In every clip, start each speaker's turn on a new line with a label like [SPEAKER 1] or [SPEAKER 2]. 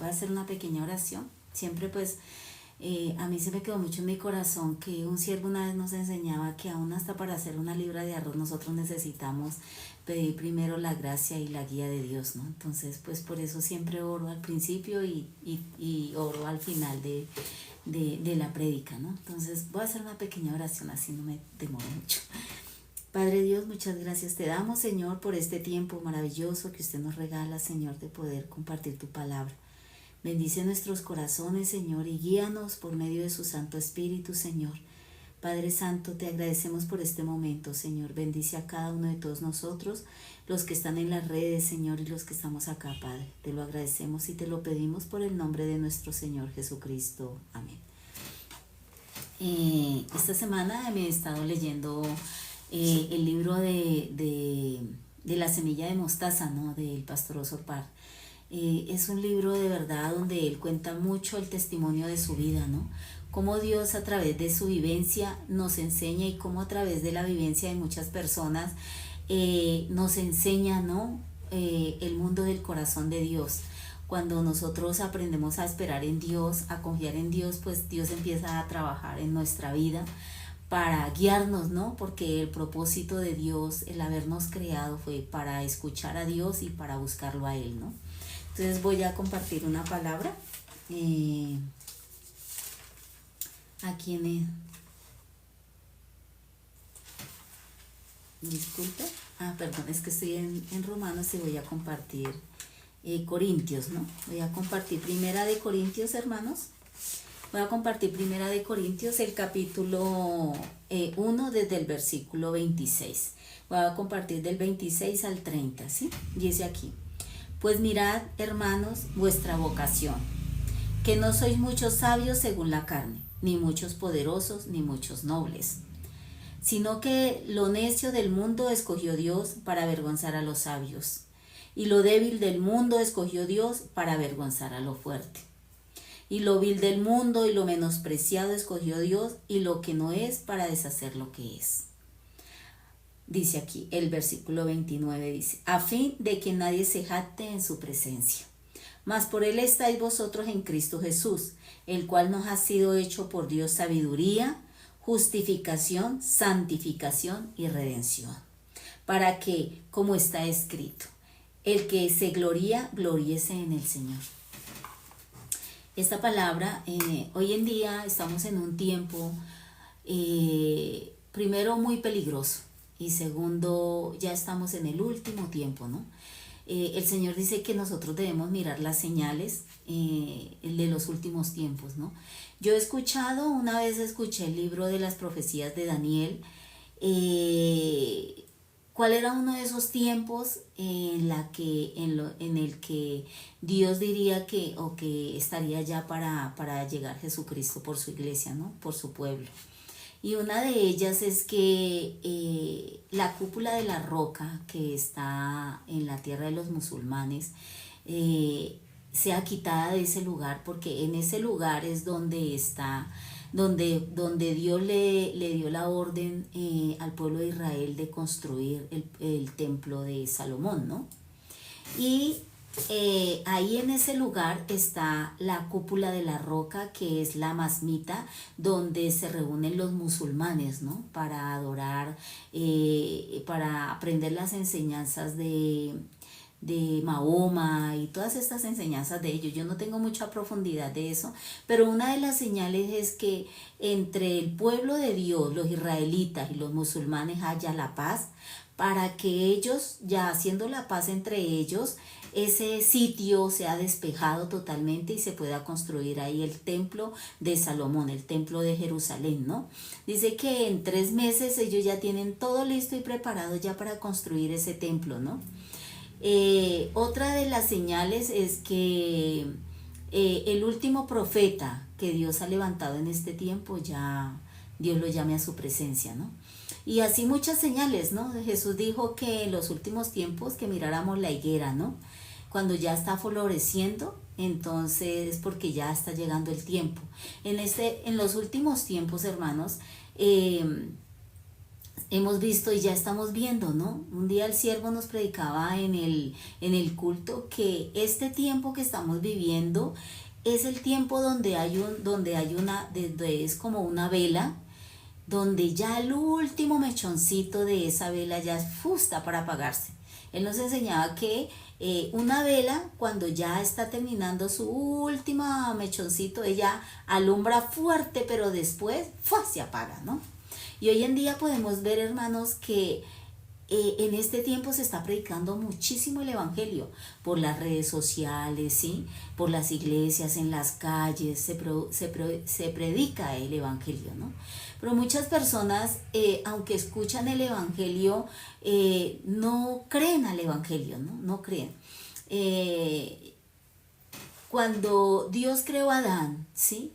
[SPEAKER 1] voy a hacer una pequeña oración. Siempre pues a mí se me quedó mucho en mi corazón que un siervo una vez nos enseñaba que aún hasta para hacer una libra de arroz nosotros necesitamos pedir primero la gracia y la guía de Dios, ¿no? Entonces pues por eso siempre oro al principio y oro al final de la prédica, ¿no? Entonces voy a hacer una pequeña oración, así no me demoro mucho. Padre Dios, muchas gracias te damos, Señor, por este tiempo maravilloso que usted nos regala, Señor, de poder compartir tu palabra. Bendice nuestros corazones, Señor, y guíanos por medio de su Santo Espíritu, Señor. Padre Santo, te agradecemos por este momento, Señor. Bendice a cada uno de todos nosotros, los que están en las redes, Señor, y los que estamos acá, Padre. Te lo agradecemos y te lo pedimos por el nombre de nuestro Señor Jesucristo. Amén. Esta semana me he estado leyendo el libro de la semilla de mostaza, ¿no? Del pastor Oso Parr. Es un libro de verdad donde él cuenta mucho el testimonio de su vida, ¿no? Cómo Dios a través de su vivencia nos enseña y cómo a través de la vivencia de muchas personas nos enseña, ¿no? El mundo del corazón de Dios. Cuando nosotros aprendemos a esperar en Dios, a confiar en Dios, pues Dios empieza a trabajar en nuestra vida para guiarnos, ¿no? Porque el propósito de Dios, el habernos creado, fue para escuchar a Dios y para buscarlo a Él, ¿no? Entonces voy a compartir una palabra aquí en el... Disculpe. Perdón, es que estoy en Romanos y voy a compartir Corintios, ¿no? Voy a compartir Primera de Corintios, hermanos. Voy a compartir Primera de Corintios, el capítulo 1 desde el versículo 26. Voy a compartir del 26 al 30, ¿sí? Dice aquí: Pues mirad, hermanos, vuestra vocación, que no sois muchos sabios según la carne, ni muchos poderosos, ni muchos nobles, sino que lo necio del mundo escogió Dios para avergonzar a los sabios, y lo débil del mundo escogió Dios para avergonzar a lo fuerte. Y lo vil del mundo y lo menospreciado escogió Dios, y lo que no es para deshacer lo que es. Dice aquí, el versículo 29 dice: a fin de que nadie se jacte en su presencia. Mas por él estáis vosotros en Cristo Jesús, el cual nos ha sido hecho por Dios sabiduría, justificación, santificación y redención. Para que, como está escrito, el que se gloría, gloríese en el Señor. Esta palabra, hoy en día estamos en un tiempo, primero, muy peligroso, y segundo, ya estamos en el último tiempo, ¿no? El Señor dice que nosotros debemos mirar las señales de los últimos tiempos, ¿no? Yo he escuchado, una vez escuché el libro de las profecías de Daniel, cuál era uno de esos tiempos en el que Dios diría que estaría ya para llegar Jesucristo por su iglesia, ¿no? Por su pueblo. Y una de ellas es que la cúpula de la roca que está en la tierra de los musulmanes sea quitada de ese lugar, porque en ese lugar es donde está, donde Dios le dio la orden al pueblo de Israel de construir el templo de Salomón, ¿no? Y ahí en ese lugar está la cúpula de la roca, que es la masmita, donde se reúnen los musulmanes, ¿no? Para adorar, para aprender las enseñanzas de Mahoma y todas estas enseñanzas de ellos. Yo no tengo mucha profundidad de eso, pero una de las señales es que entre el pueblo de Dios, los israelitas y los musulmanes, haya la paz, para que ellos, ya haciendo la paz entre ellos, ese sitio sea despejado totalmente y se pueda construir ahí el templo de Salomón, el templo de Jerusalén, ¿no? Dice que en 3 meses ellos ya tienen todo listo y preparado ya para construir ese templo, ¿no? Otra de las señales es que el último profeta que Dios ha levantado en este tiempo, ya Dios lo llame a su presencia, ¿no? Y así muchas señales, ¿no? Jesús dijo que en los últimos tiempos que miráramos la higuera, ¿no? Cuando ya está floreciendo, entonces porque ya está llegando el tiempo. En los últimos tiempos, hermanos, hemos visto y ya estamos viendo, ¿no? Un día el siervo nos predicaba en el culto que este tiempo que estamos viviendo es el tiempo donde es como una vela, donde ya el último mechoncito de esa vela ya es fusta para apagarse. Él nos enseñaba que una vela, cuando ya está terminando su última mechoncito, ella alumbra fuerte, pero después ¡fua!, se apaga, ¿no? Y hoy en día podemos ver, hermanos, que en este tiempo se está predicando muchísimo el Evangelio por las redes sociales, ¿sí? Por las iglesias, en las calles, se predica el Evangelio, ¿no? Pero muchas personas, aunque escuchan el Evangelio, no creen al Evangelio, ¿no? No creen. Cuando Dios creó a Adán, ¿sí?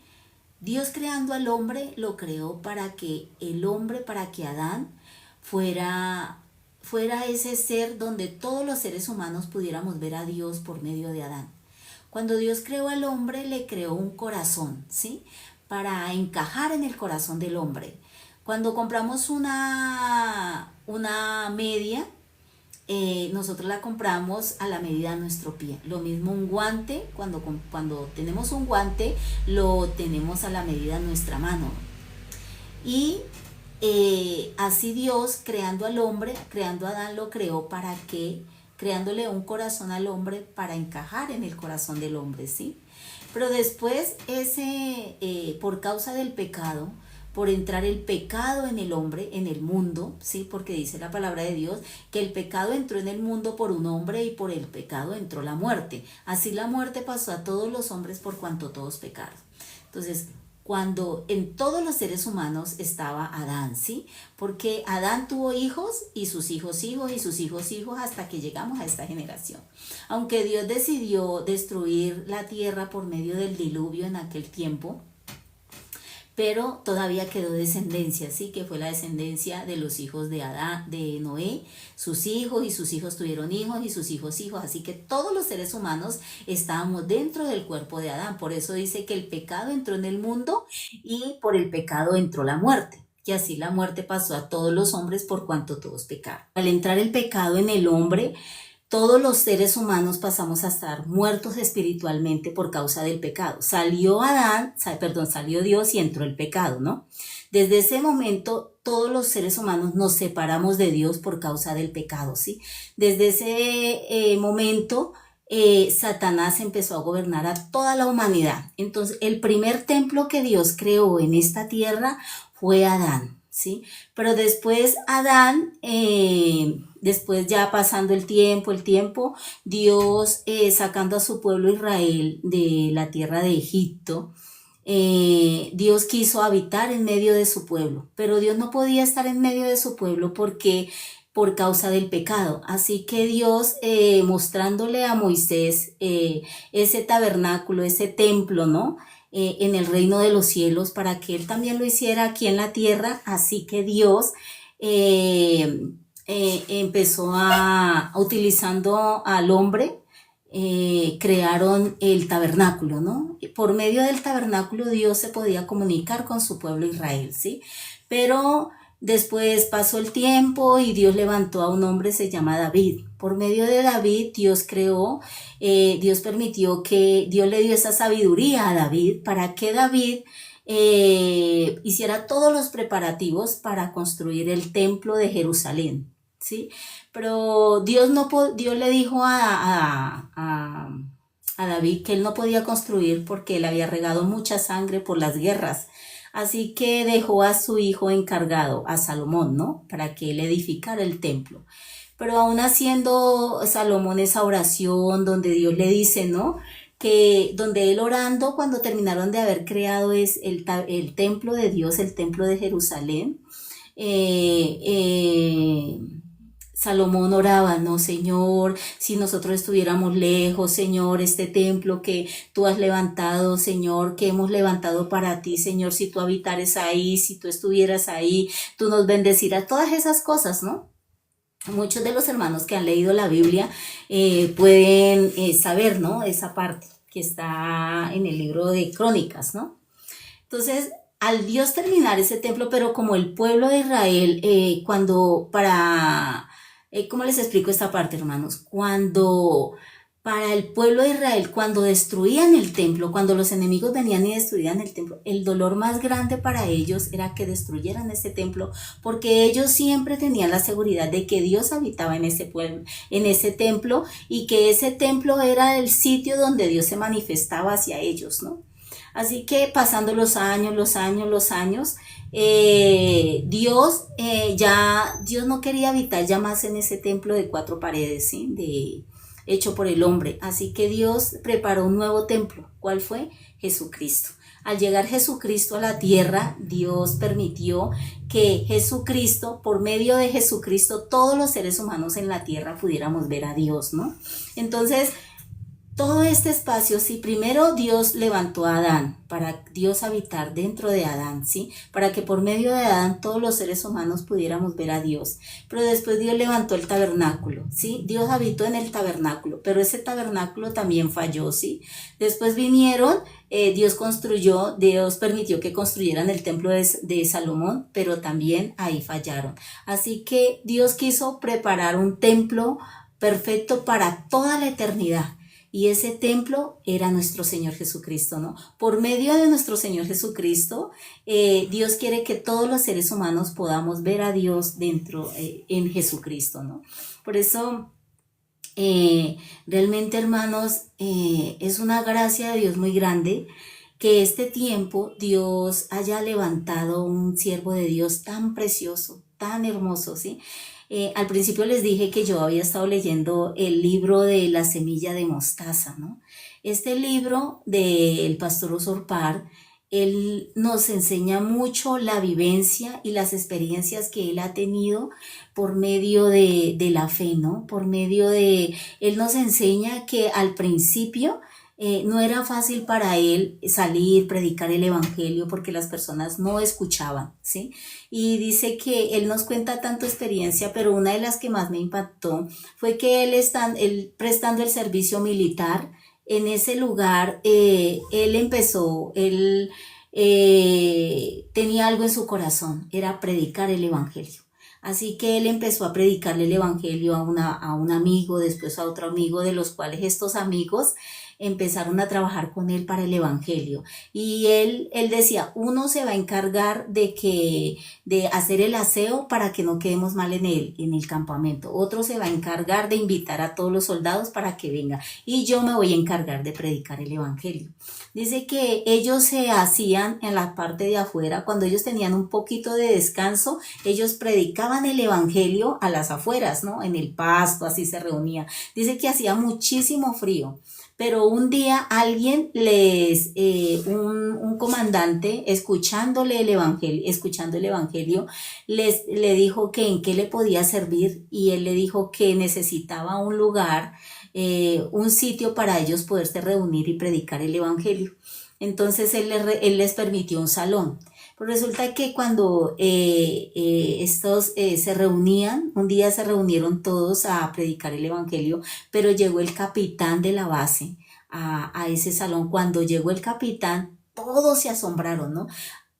[SPEAKER 1] Dios creando al hombre, lo creó para que el hombre, para que Adán fuera ese ser donde todos los seres humanos pudiéramos ver a Dios por medio de Adán. Cuando Dios creó al hombre, le creó un corazón, ¿sí? Para encajar en el corazón del hombre. Cuando compramos una media, nosotros la compramos a la medida de nuestro pie. Lo mismo un guante, cuando tenemos un guante, lo tenemos a la medida de nuestra mano. Y así Dios, creando al hombre, creando a Adán, lo creó para que, creándole un corazón al hombre para encajar en el corazón del hombre, ¿sí? Pero después por causa del pecado, por entrar el pecado en el hombre, en el mundo, ¿sí? Porque dice la palabra de Dios que el pecado entró en el mundo por un hombre y por el pecado entró la muerte. Así la muerte pasó a todos los hombres por cuanto todos pecaron. Entonces, cuando en todos los seres humanos estaba Adán, ¿sí? Porque Adán tuvo hijos y sus hijos hijos y sus hijos hijos hasta que llegamos a esta generación. Aunque Dios decidió destruir la tierra por medio del diluvio en aquel tiempo, pero todavía quedó descendencia, ¿sí? Que fue la descendencia de los hijos de Adán, de Noé, sus hijos, y sus hijos tuvieron hijos, y sus hijos hijos, así que todos los seres humanos estábamos dentro del cuerpo de Adán. Por eso dice que el pecado entró en el mundo y por el pecado entró la muerte. Y así la muerte pasó a todos los hombres por cuanto todos pecaron. Al entrar el pecado en el hombre, todos los seres humanos pasamos a estar muertos espiritualmente por causa del pecado. Salió Dios y entró el pecado, ¿no? Desde ese momento, todos los seres humanos nos separamos de Dios por causa del pecado, ¿sí? Desde ese momento, Satanás empezó a gobernar a toda la humanidad. Entonces, el primer templo que Dios creó en esta tierra fue Adán, ¿sí? Pero después Adán, después ya pasando el tiempo, Dios sacando a su pueblo Israel de la tierra de Egipto, Dios quiso habitar en medio de su pueblo, pero Dios no podía estar en medio de su pueblo porque por causa del pecado. Así que Dios, mostrándole a Moisés ese tabernáculo, ese templo, ¿no? En el reino de los cielos, para que él también lo hiciera aquí en la tierra. Así que Dios empezó utilizando al hombre, crearon el tabernáculo, ¿no? Por medio del tabernáculo Dios se podía comunicar con su pueblo Israel, ¿sí? Pero después pasó el tiempo y Dios levantó a un hombre, se llama David. Por medio de David Dios Dios permitió Dios le dio esa sabiduría a David para que David hiciera todos los preparativos para construir el templo de Jerusalén, ¿sí? Pero Dios le dijo a David que él no podía construir porque él había regado mucha sangre por las guerras. Así que dejó a su hijo encargado, a Salomón, ¿no? Para que él edificara el templo. Pero aún haciendo Salomón esa oración donde Dios le dice, ¿no? Que donde él orando, cuando terminaron de haber creado el templo de Dios, el templo de Jerusalén, Salomón oraba, no, Señor, si nosotros estuviéramos lejos, Señor, este templo que tú has levantado, Señor, que hemos levantado para ti, Señor, si tú habitares ahí, si tú estuvieras ahí, tú nos bendecirás, todas esas cosas, ¿no? Muchos de los hermanos que han leído la Biblia pueden saber, ¿no? Esa parte que está en el libro de Crónicas, ¿no? Entonces, al Dios terminar ese templo, pero como el pueblo de Israel, ¿cómo les explico esta parte, hermanos? Para el pueblo de Israel, cuando destruían el templo, cuando los enemigos venían y destruían el templo, el dolor más grande para ellos era que destruyeran ese templo, porque ellos siempre tenían la seguridad de que Dios habitaba en ese pueblo, en ese templo, y que ese templo era el sitio donde Dios se manifestaba hacia ellos, ¿no? Así que pasando los años, Dios no quería habitar ya más en ese templo de 4 paredes, ¿sí? Hecho por el hombre. Así que Dios preparó un nuevo templo. ¿Cuál fue? Jesucristo. Al llegar Jesucristo a la tierra, Dios permitió que Jesucristo, por medio de Jesucristo, todos los seres humanos en la tierra pudiéramos ver a Dios, ¿no? Entonces, todo este espacio, sí, primero Dios levantó a Adán, para Dios habitar dentro de Adán, ¿sí? Para que por medio de Adán todos los seres humanos pudiéramos ver a Dios. Pero después Dios levantó el tabernáculo, ¿sí? Dios habitó en el tabernáculo, pero ese tabernáculo también falló, ¿sí? Después Dios permitió que construyeran el templo de Salomón, pero también ahí fallaron. Así que Dios quiso preparar un templo perfecto para toda la eternidad. Y ese templo era nuestro Señor Jesucristo, ¿no? Por medio de nuestro Señor Jesucristo, Dios quiere que todos los seres humanos podamos ver a Dios en Jesucristo, ¿no? Por eso, realmente, hermanos, es una gracia de Dios muy grande que este tiempo Dios haya levantado un siervo de Dios tan precioso, tan hermoso, ¿sí? Al principio les dije que yo había estado leyendo el libro de La semilla de mostaza, ¿no? Este libro del pastor Usurpar, él nos enseña mucho la vivencia y las experiencias que él ha tenido por medio de la fe, ¿no? Él nos enseña que al principio no era fácil para él salir, predicar el evangelio porque las personas no escuchaban, ¿sí? Y dice que él nos cuenta tanto experiencia, pero una de las que más me impactó fue que él prestando el servicio militar en ese lugar, él tenía algo en su corazón, era predicar el evangelio. Así que él empezó a predicarle el evangelio a un amigo, después a otro amigo, de los cuales estos amigos empezaron a trabajar con él para el evangelio. Y él decía, uno se va a encargar de hacer el aseo para que no quedemos mal en el campamento. Otro se va a encargar de invitar a todos los soldados para que vengan. Y yo me voy a encargar de predicar el evangelio. Dice que ellos se hacían en la parte de afuera, cuando ellos tenían un poquito de descanso, ellos predicaban el evangelio a las afueras, ¿no? En el pasto, así se reunía. Dice que hacía muchísimo frío. Pero un día alguien un comandante, escuchando el evangelio, le dijo que en qué le podía servir, y él le dijo que necesitaba un lugar, un sitio para ellos poderse reunir y predicar el evangelio. Entonces él les permitió un salón. Pues resulta que cuando estos se reunían, un día se reunieron todos a predicar el evangelio, pero llegó el capitán de la base a ese salón. Cuando llegó el capitán, todos se asombraron, ¿no?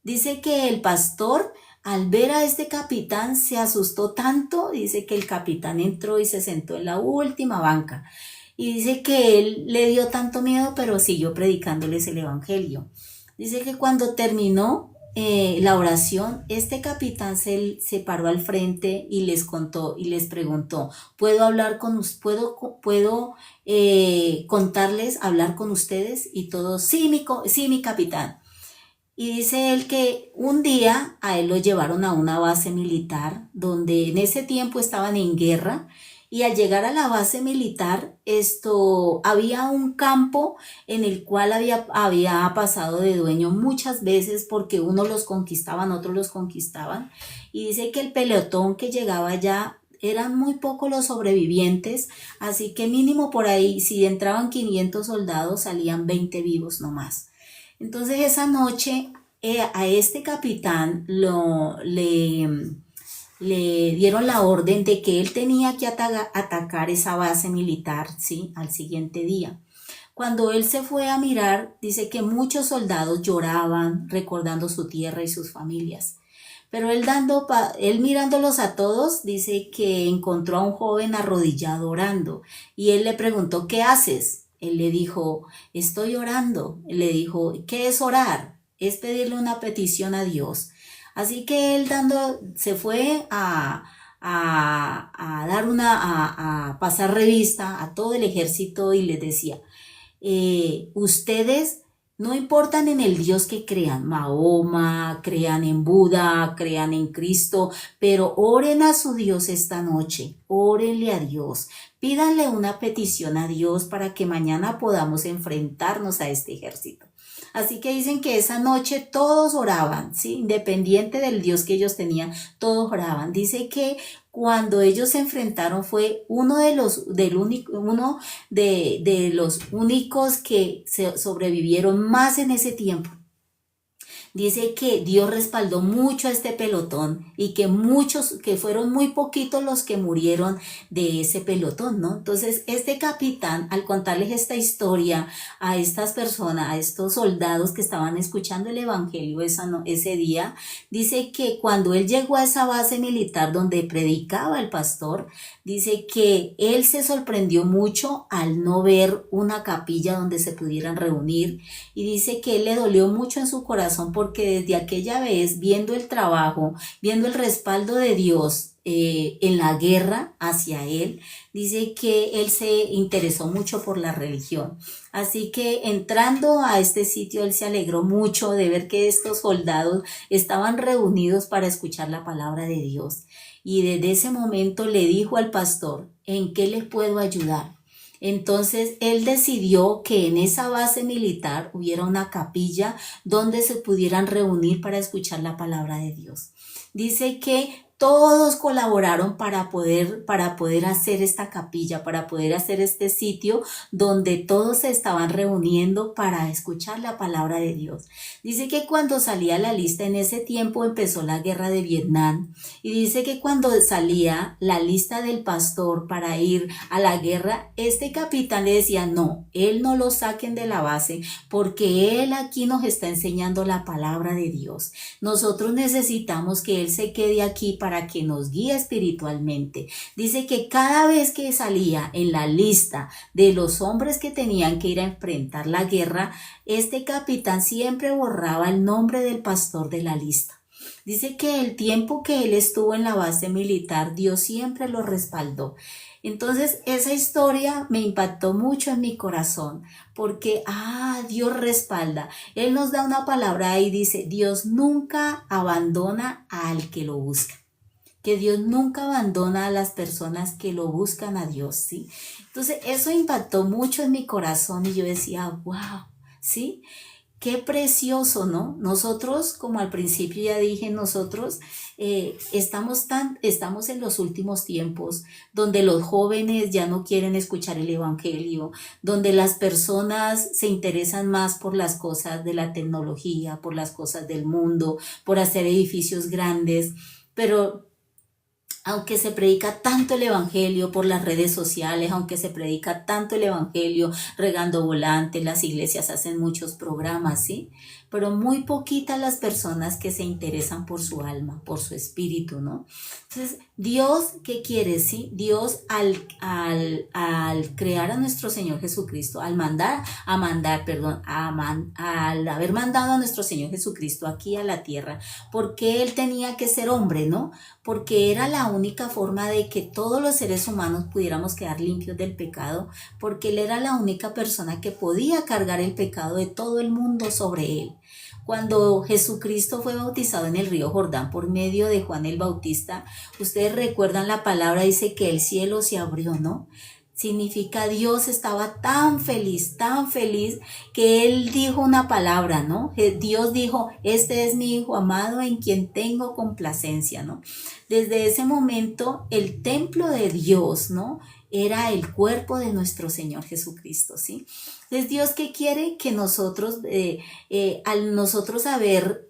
[SPEAKER 1] Dice que el pastor, al ver a este capitán, se asustó tanto. Dice que el capitán entró y se sentó en la última banca. Y dice que él le dio tanto miedo, pero siguió predicándoles el evangelio. Dice que cuando terminó la oración, este capitán se paró al frente y les contó y les preguntó, ¿puedo contarles, hablar con ustedes? Y todos, sí, mi capitán. Y dice él que un día a él lo llevaron a una base militar donde en ese tiempo estaban en guerra. Y al llegar a la base militar, había un campo en el cual había pasado de dueño muchas veces, porque unos los conquistaban, otros los conquistaban. Y dice que el pelotón que llegaba allá, eran muy pocos los sobrevivientes, así que mínimo por ahí, si entraban 500 soldados, salían 20 vivos nomás. Entonces esa noche a este capitán le dieron la orden de que él tenía que atacar esa base militar, ¿sí? Al siguiente día. Cuando él se fue a mirar, dice que muchos soldados lloraban recordando su tierra y sus familias. Pero él mirándolos a todos, dice que encontró a un joven arrodillado orando y él le preguntó, ¿qué haces? Él le dijo, estoy orando. Él le dijo, ¿qué es orar? Es pedirle una petición a Dios. Así que él se fue a dar a pasar revista a todo el ejército y les decía, ustedes no importan en el Dios que crean, Mahoma, crean en Buda, crean en Cristo, pero oren a su Dios esta noche, órenle a Dios, pídanle una petición a Dios para que mañana podamos enfrentarnos a este ejército. Así que dicen que esa noche todos oraban, ¿sí? Independiente del Dios que ellos tenían, todos oraban. Dice que cuando ellos se enfrentaron fue uno de los únicos que sobrevivieron más en ese tiempo. Dice que Dios respaldó mucho a este pelotón y que fueron muy poquitos los que murieron de ese pelotón, ¿no? Entonces, este capitán, al contarles esta historia a estas personas, a estos soldados que estaban escuchando el evangelio ese día, dice que cuando él llegó a esa base militar donde predicaba el pastor, dice que él se sorprendió mucho al no ver una capilla donde se pudieran reunir y dice que él le dolió mucho en su corazón porque desde aquella vez, viendo el trabajo, viendo el respaldo de Dios en la guerra hacia él, dice que él se interesó mucho por la religión. Así que entrando a este sitio, él se alegró mucho de ver que estos soldados estaban reunidos para escuchar la palabra de Dios. Y desde ese momento le dijo al pastor, ¿en qué les puedo ayudar? Entonces él decidió que en esa base militar hubiera una capilla donde se pudieran reunir para escuchar la palabra de Dios. Dice que todos colaboraron para poder hacer esta capilla, para poder hacer este sitio donde todos se estaban reuniendo para escuchar la palabra de Dios. Dice que cuando salía la lista, en ese tiempo empezó la guerra de Vietnam, y dice que cuando salía la lista del pastor para ir a la guerra, este capitán le decía, no, él no lo saquen de la base porque él aquí nos está enseñando la palabra de Dios. Nosotros necesitamos que él se quede aquí para que nos guíe espiritualmente. Dice que cada vez que salía en la lista de los hombres que tenían que ir a enfrentar la guerra, este capitán siempre borraba el nombre del pastor de la lista. Dice que el tiempo que él estuvo en la base militar, Dios siempre lo respaldó. Entonces esa historia me impactó mucho en mi corazón porque, Dios respalda. Él nos da una palabra y dice, Dios nunca abandona al que lo busca. Que Dios nunca abandona a las personas que lo buscan a Dios, ¿sí? Entonces eso impactó mucho en mi corazón y yo decía, wow, ¿sí? Qué precioso, ¿no? Nosotros, como al principio ya dije, nosotros estamos en los últimos tiempos donde los jóvenes ya no quieren escuchar el evangelio, donde las personas se interesan más por las cosas de la tecnología, por las cosas del mundo, por hacer edificios grandes, pero aunque se predica tanto el evangelio por las redes sociales, aunque se predica tanto el evangelio regando volantes, las iglesias hacen muchos programas, ¿sí? Pero muy poquitas las personas que se interesan por su alma, por su espíritu, ¿no? Entonces, Dios, ¿qué quiere, sí? Dios al crear a nuestro Señor Jesucristo, al haber mandado a nuestro Señor Jesucristo aquí a la tierra, porque Él tenía que ser hombre, ¿no? Porque era la única forma de que todos los seres humanos pudiéramos quedar limpios del pecado, porque Él era la única persona que podía cargar el pecado de todo el mundo sobre Él. Cuando Jesucristo fue bautizado en el río Jordán por medio de Juan el Bautista, ustedes recuerdan la palabra, dice que el cielo se abrió, ¿no? Significa Dios estaba tan feliz, que Él dijo una palabra, ¿no? Dios dijo, este es mi Hijo amado en quien tengo complacencia, ¿no? Desde ese momento, el templo de Dios, ¿no? Era el cuerpo de nuestro Señor Jesucristo, ¿sí? Entonces, Dios, ¿qué quiere? Que nosotros, al nosotros haber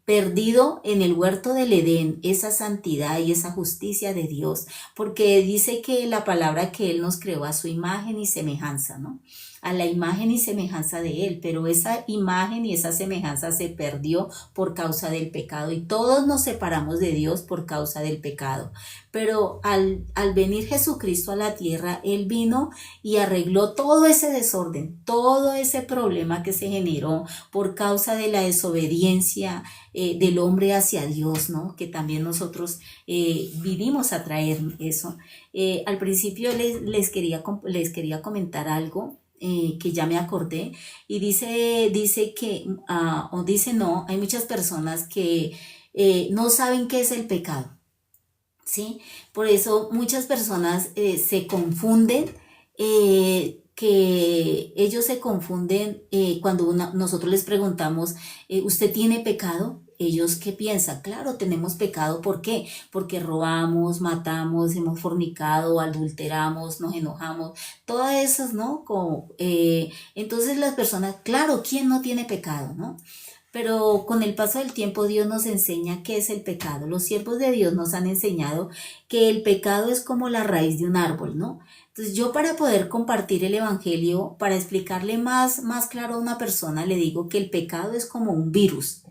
[SPEAKER 1] perdido en el huerto del Edén esa santidad y esa justicia de Dios, porque dice que la palabra que Él nos creó a su imagen y semejanza, ¿no? a la imagen y semejanza de Él, pero esa imagen y esa semejanza se perdió por causa del pecado y todos nos separamos de Dios por causa del pecado. Pero al venir Jesucristo a la tierra, Él vino y arregló todo ese desorden, todo ese problema que se generó por causa de la desobediencia del hombre hacia Dios, ¿no? Que también nosotros vinimos a traer eso. Al principio les quería comentar algo que ya me acordé y dice que, o dice no, hay muchas personas que no saben qué es el pecado. ¿Sí? Por eso muchas personas se confunden, que ellos se confunden cuando nosotros les preguntamos, ¿usted tiene pecado? Ellos, ¿qué piensan? Claro, tenemos pecado. ¿Por qué? Porque robamos, matamos, hemos fornicado, adulteramos, nos enojamos, todas esas, ¿no? Entonces las personas, claro, ¿quién no tiene pecado, no? Pero con el paso del tiempo Dios nos enseña qué es el pecado. Los siervos de Dios nos han enseñado que el pecado es como la raíz de un árbol, ¿no? Entonces yo para poder compartir el evangelio, para explicarle más claro a una persona, le digo que el pecado es como un virus.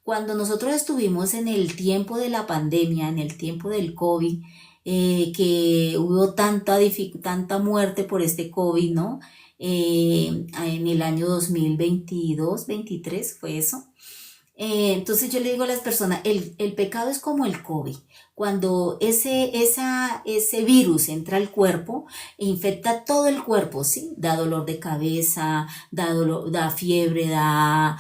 [SPEAKER 1] Cuando nosotros estuvimos en el tiempo de la pandemia, en el tiempo del COVID, que hubo tanta muerte por este COVID, ¿no? En el año 2022, 23 fue eso. Entonces yo le digo a las personas, el pecado es como el COVID. Cuando ese virus entra al cuerpo e infecta todo el cuerpo, ¿sí? Da dolor de cabeza, da fiebre, da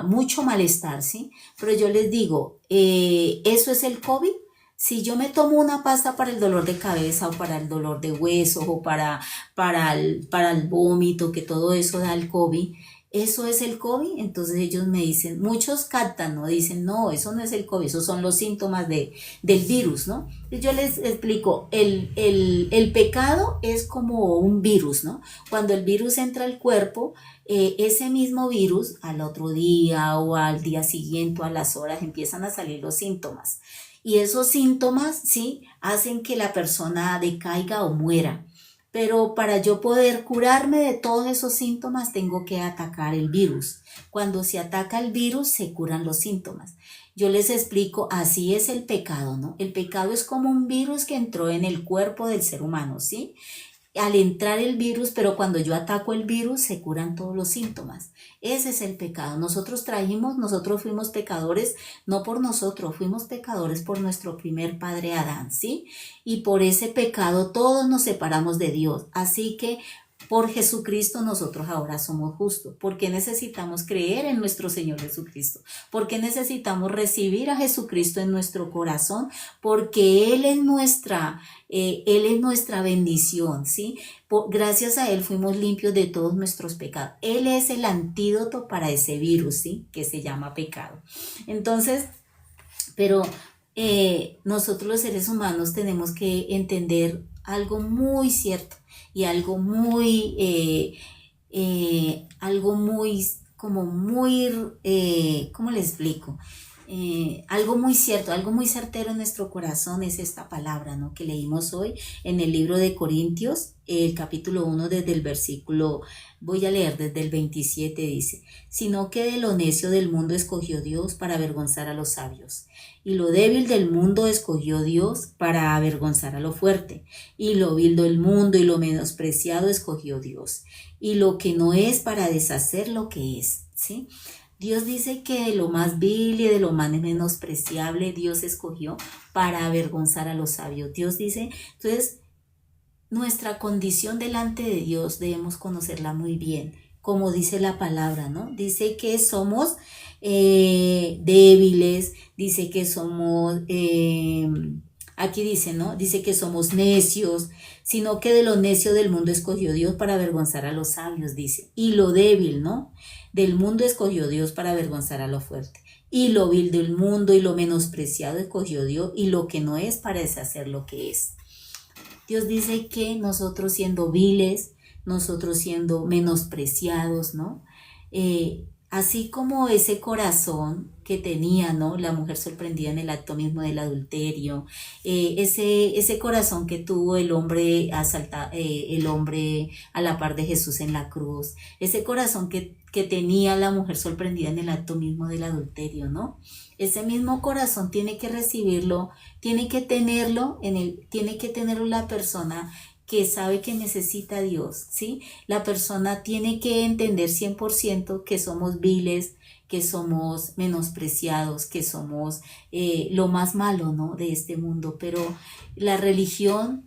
[SPEAKER 1] mucho malestar, ¿sí? Pero yo les digo, ¿eso es el COVID? Si yo me tomo una pasta para el dolor de cabeza o para el dolor de huesos o para el vómito, que todo eso da el COVID, ¿eso es el COVID? Entonces ellos me dicen, muchos captan, ¿no? Dicen, no, eso no es el COVID, esos son los síntomas del virus, ¿no? Entonces yo les explico, el pecado es como un virus, ¿no? Cuando el virus entra al cuerpo, ese mismo virus al otro día o al día siguiente o a las horas empiezan a salir los síntomas. Y esos síntomas, sí, hacen que la persona decaiga o muera. Pero para yo poder curarme de todos esos síntomas, tengo que atacar el virus. Cuando se ataca el virus, se curan los síntomas. Yo les explico, así es el pecado, ¿no? El pecado es como un virus que entró en el cuerpo del ser humano, ¿sí? Al entrar el virus, pero cuando yo ataco el virus se curan todos los síntomas. Ese es el pecado. Nosotros fuimos pecadores, no por nosotros, fuimos pecadores por nuestro primer padre Adán, ¿sí? Y por ese pecado todos nos separamos de Dios. Así que por Jesucristo nosotros ahora somos justos. ¿Por qué necesitamos creer en nuestro Señor Jesucristo? ¿Por qué necesitamos recibir a Jesucristo en nuestro corazón? Porque Él es nuestra bendición, ¿sí? Gracias a Él fuimos limpios de todos nuestros pecados. Él es el antídoto para ese virus, ¿sí? Que se llama pecado. Entonces, pero nosotros los seres humanos tenemos que entender algo muy cierto y ¿cómo le explico? Algo muy cierto, algo muy certero en nuestro corazón es esta palabra, ¿no? Que leímos hoy en el libro de Corintios, el capítulo 1 voy a leer desde el 27, dice, sino que de lo necio del mundo escogió Dios para avergonzar a los sabios, y lo débil del mundo escogió Dios para avergonzar a lo fuerte, y lo vil del mundo y lo menospreciado escogió Dios, y lo que no es para deshacer lo que es, ¿sí? Dios dice que de lo más vil y de lo más menospreciable Dios escogió para avergonzar a los sabios. Dios dice, entonces, nuestra condición delante de Dios debemos conocerla muy bien, como dice la palabra, ¿no? Dice que somos débiles, dice que somos, aquí dice, ¿no? Dice que somos necios, sino que de lo necio del mundo escogió Dios para avergonzar a los sabios, dice. Y lo débil, ¿no? Del mundo escogió Dios para avergonzar a lo fuerte. Y lo vil del mundo y lo menospreciado escogió Dios y lo que no es para deshacer lo que es. Dios dice que nosotros siendo viles, nosotros siendo menospreciados, ¿no? así como ese corazón que tenía, ¿no? La mujer sorprendida en el acto mismo del adulterio, ese corazón que tuvo el hombre a la par de Jesús en la cruz, ese corazón que tenía la mujer sorprendida en el acto mismo del adulterio, ¿no? Ese mismo corazón tiene que recibirlo, tiene que tenerlo la persona que sabe que necesita a Dios, ¿sí? La persona tiene que entender 100% que somos viles, que somos menospreciados, que somos lo más malo, ¿no? De este mundo, pero en la religión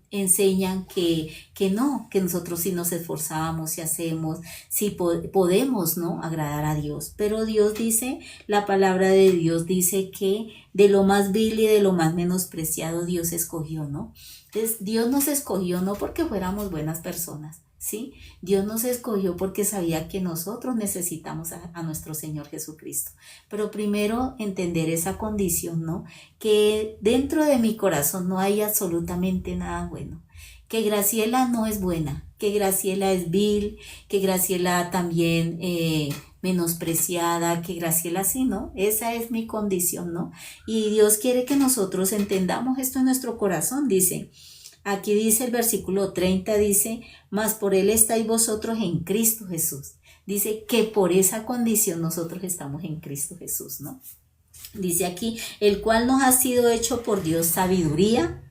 [SPEAKER 1] enseñan que no, que nosotros sí nos esforzamos, si hacemos, si podemos, ¿no? Agradar a Dios, pero Dios dice, la palabra de Dios dice que de lo más vil y de lo más menospreciado Dios escogió, ¿no? Entonces, Dios nos escogió no porque fuéramos buenas personas, ¿sí? Dios nos escogió porque sabía que nosotros necesitamos a nuestro Señor Jesucristo. Pero primero entender esa condición, ¿no? Que dentro de mi corazón no hay absolutamente nada bueno. Que Graciela no es buena, que Graciela es vil, que Graciela también menospreciada, que Graciela sí, ¿no? Esa es mi condición, ¿no? Y Dios quiere que nosotros entendamos esto en nuestro corazón, dice. Aquí dice el versículo 30, dice, mas por Él estáis vosotros en Cristo Jesús. Dice que por esa condición nosotros estamos en Cristo Jesús, ¿no? Dice aquí, el cual nos ha sido hecho por Dios sabiduría,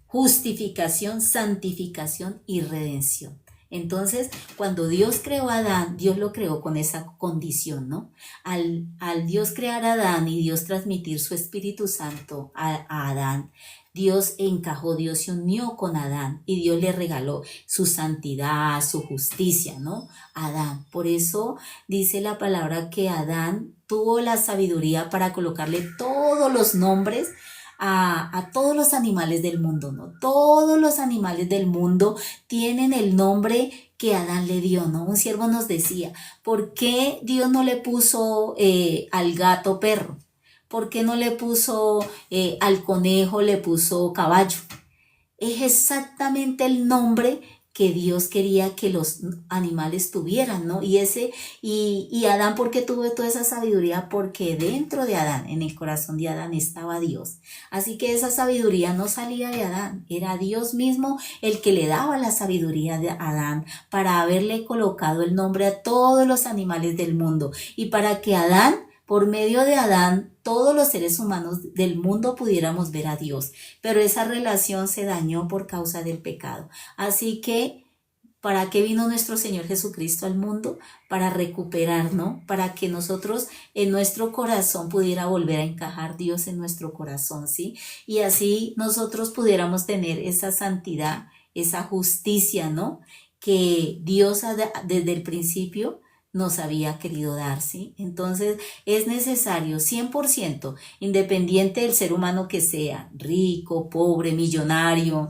[SPEAKER 1] justificación, santificación y redención. Entonces, cuando Dios creó a Adán, Dios lo creó con esa condición, ¿no? Al Dios crear a Adán y Dios transmitir su Espíritu Santo a Adán, Dios encajó, Dios se unió con Adán y Dios le regaló su santidad, su justicia, ¿no? A Adán. Por eso dice la palabra que Adán tuvo la sabiduría para colocarle todos los nombres a todos los animales del mundo, ¿no? Todos los animales del mundo tienen el nombre que Adán le dio, ¿no? Un siervo nos decía, ¿por qué Dios no le puso al gato perro? ¿Por qué no le puso al conejo, le puso caballo? Es exactamente el nombre que Dios quería que los animales tuvieran, ¿no? Y Adán, ¿por qué tuvo toda esa sabiduría? Porque dentro de Adán, en el corazón de Adán, estaba Dios. Así que esa sabiduría no salía de Adán, era Dios mismo el que le daba la sabiduría a Adán para haberle colocado el nombre a todos los animales del mundo y para que Adán, por medio de Adán, todos los seres humanos del mundo pudiéramos ver a Dios, pero esa relación se dañó por causa del pecado. Así que, ¿para qué vino nuestro Señor Jesucristo al mundo? Para recuperar, ¿no? Para que nosotros en nuestro corazón pudiera volver a encajar Dios en nuestro corazón, ¿sí? Y así nosotros pudiéramos tener esa santidad, esa justicia, ¿no? Que Dios desde el principio nos había querido dar, ¿sí? Entonces es necesario 100%, independiente del ser humano que sea, rico, pobre, millonario,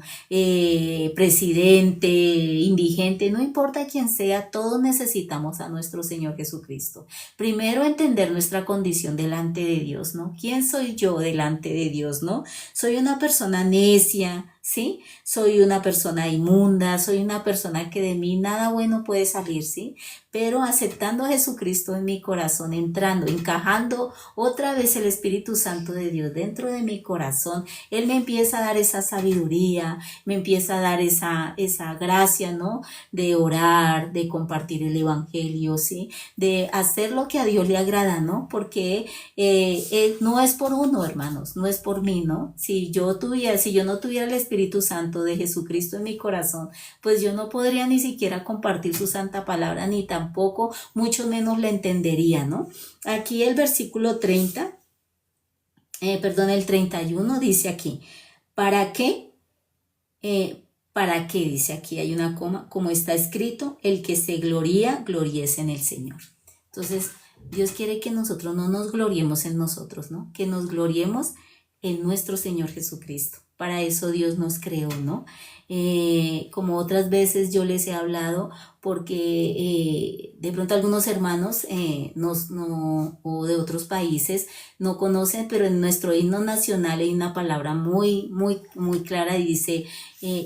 [SPEAKER 1] presidente, indigente, no importa quién sea, todos necesitamos a nuestro Señor Jesucristo. Primero entender nuestra condición delante de Dios, ¿no? ¿Quién soy yo delante de Dios, no? Soy una persona necia, ¿sí? Soy una persona inmunda, soy una persona que de mí nada bueno puede salir, ¿sí? Pero aceptando a Jesucristo en mi corazón, entrando, encajando otra vez el Espíritu Santo de Dios dentro de mi corazón, Él me empieza a dar esa sabiduría, me empieza a dar esa gracia, ¿no? De orar, de compartir el Evangelio, ¿sí? De hacer lo que a Dios le agrada, ¿no? Porque no es por uno, hermanos, no es por mí, ¿no? Si yo no tuviera el Espíritu Santo de Jesucristo en mi corazón, pues yo no podría ni siquiera compartir su santa palabra, ni tampoco, mucho menos la entendería, ¿no? Aquí el versículo 31 dice aquí, ¿para qué? ¿Para qué? Dice aquí, hay una coma, como está escrito, el que se gloría, gloríese en el Señor. Entonces, Dios quiere que nosotros no nos gloriemos en nosotros, ¿no? Que nos gloriemos en nuestro Señor Jesucristo. Para eso Dios nos creó, ¿no? Como otras veces yo les he hablado, porque de pronto algunos hermanos o de otros países no conocen, pero en nuestro himno nacional hay una palabra muy clara y dice,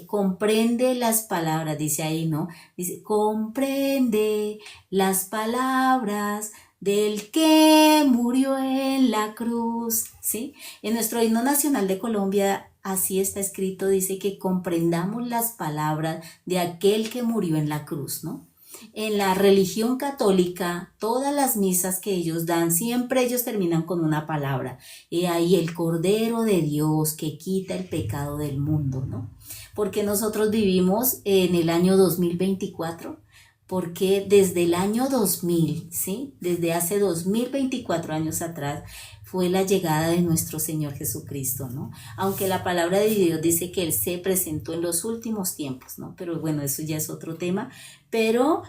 [SPEAKER 1] comprende las palabras, dice ahí, ¿no? Dice, comprende las palabras del que murió en la cruz, ¿sí? En nuestro himno nacional de Colombia así está escrito, dice que comprendamos las palabras de aquel que murió en la cruz, ¿no? En la religión católica, todas las misas que ellos dan, siempre ellos terminan con una palabra. He ahí el Cordero de Dios que quita el pecado del mundo, ¿no? Porque nosotros vivimos en el año 2024, porque desde el año 2000, ¿sí? Desde hace 2024 años atrás, fue la llegada de nuestro Señor Jesucristo, ¿no? Aunque la palabra de Dios dice que Él se presentó en los últimos tiempos, ¿no? Pero bueno, eso ya es otro tema. Pero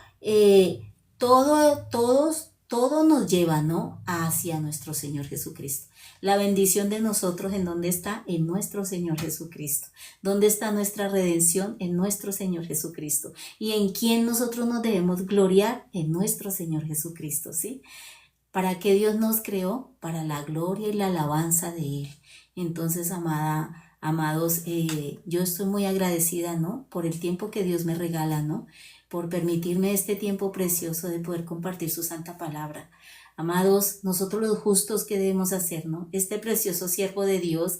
[SPEAKER 1] todo nos lleva, ¿no? Hacia nuestro Señor Jesucristo. La bendición de nosotros, ¿en dónde está? En nuestro Señor Jesucristo. ¿Dónde está nuestra redención? En nuestro Señor Jesucristo. ¿Y en quién nosotros nos debemos gloriar? En nuestro Señor Jesucristo, ¿sí? ¿Para qué Dios nos creó? Para la gloria y la alabanza de Él. Entonces, amados, yo estoy muy agradecida, ¿no? Por el tiempo que Dios me regala, ¿no? Por permitirme este tiempo precioso de poder compartir su santa palabra. Amados, nosotros los justos, ¿qué debemos hacer, no? Este precioso siervo de Dios,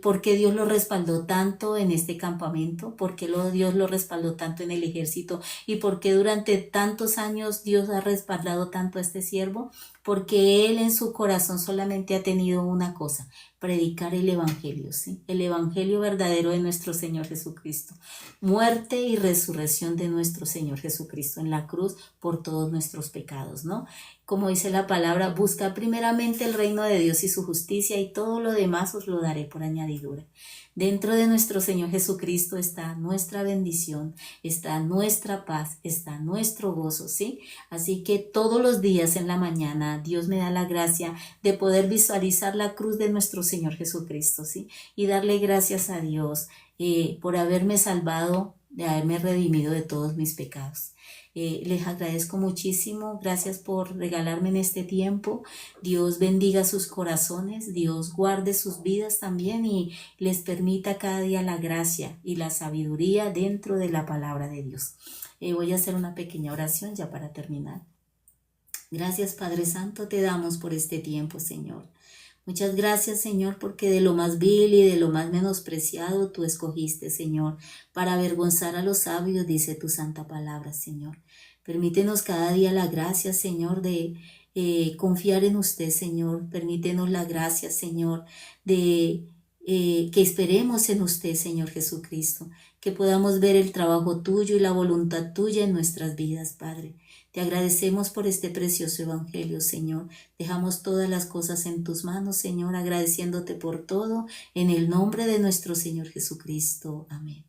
[SPEAKER 1] ¿por qué Dios lo respaldó tanto en este campamento? ¿Por qué Dios lo respaldó tanto en el ejército? ¿Y por qué durante tantos años Dios ha respaldado tanto a este siervo? Porque él en su corazón solamente ha tenido una cosa: predicar el evangelio, ¿sí? El evangelio verdadero de nuestro Señor Jesucristo. Muerte y resurrección de nuestro Señor Jesucristo en la cruz por todos nuestros pecados, ¿no? Como dice la palabra, busca primeramente el reino de Dios y su justicia, y todo lo demás os lo daré por añadidura. Dentro de nuestro Señor Jesucristo está nuestra bendición, está nuestra paz, está nuestro gozo, ¿sí? Así que todos los días en la mañana Dios me da la gracia de poder visualizar la cruz de nuestro Señor Jesucristo, ¿sí? Y darle gracias a Dios por haberme salvado, de haberme redimido de todos mis pecados. Les agradezco muchísimo, gracias por regalarme en este tiempo. Dios bendiga sus corazones, Dios guarde sus vidas también y les permita cada día la gracia y la sabiduría dentro de la palabra de Dios. Voy a hacer una pequeña oración ya para terminar. Gracias, Padre Santo, te damos por este tiempo, Señor. Muchas gracias, Señor, porque de lo más vil y de lo más menospreciado tú escogiste, Señor, para avergonzar a los sabios, dice tu santa palabra, Señor. Permítenos cada día la gracia, Señor, de confiar en usted, Señor. Permítenos la gracia, Señor, de que esperemos en usted, Señor Jesucristo, que podamos ver el trabajo tuyo y la voluntad tuya en nuestras vidas, Padre. Te agradecemos por este precioso evangelio, Señor. Dejamos todas las cosas en tus manos, Señor, agradeciéndote por todo, en el nombre de nuestro Señor Jesucristo. Amén.